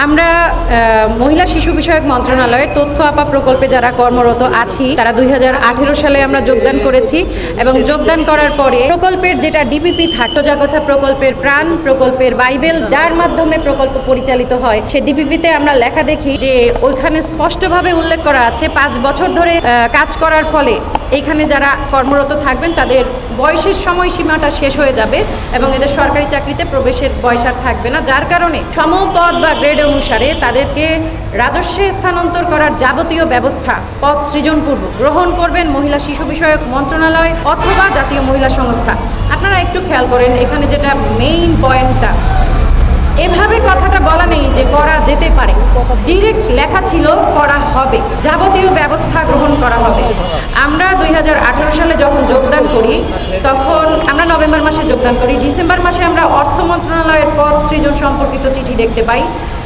আমরা মহিলা শিশু বিষয়ক মন্ত্রণালয়ের তথ্য আপা প্রকল্পে যারা কর্মরত আছি তারা 2018 সালে আমরা যোগদান করেছি এবং যোগদান করার পরে প্রকল্পের যেটা ডিপিপি থাকতো জাগথা প্রকল্পের প্রাণ প্রকল্পের বাইবেল যার মাধ্যমে প্রকল্প পরিচালিত হয় সে ডিপিপিতে আমরা লেখা দেখি যে ওইখানে স্পষ্টভাবে উল্লেখ করা আছে 5 বছর ধরে কাজ করার ফলে এইখানে যারা কর্মরত থাকবেন তাদের বয়সের সময়সীমাটা শেষ হয়ে যাবে এবং এদের সরকারি চাকরিতে প্রবেশের বয়স আর থাকবে না, যার কারণে সমপদ বা গ্রেড অনুসারে তাদেরকে রাজস্বে স্থানান্তর করার যাবতীয় ব্যবস্থা পদ সৃজনপূর্বক গ্রহণ করবেন মহিলা শিশু বিষয়ক মন্ত্রণালয় অথবা জাতীয় মহিলা সংস্থা। আপনারা একটু খেয়াল করেন এখানে যেটা মেইন পয়েন্টটা, এভাবে কথাটা বলা নেই যে করা যেতে পারে, ডিরেক্ট লেখা ছিল করা হবে, যাবতীয় ব্যবস্থা গ্রহণ করা হবে। আমরা 2018 সালে যখন যোগদান করি তখন আমরা নভেম্বর মাসে যোগদান করি, ডিসেম্বর মাসে আমরা অর্থ মন্ত্রণালয়ের পদ সৃজন সম্পর্কিত চিঠি দেখতে পাই।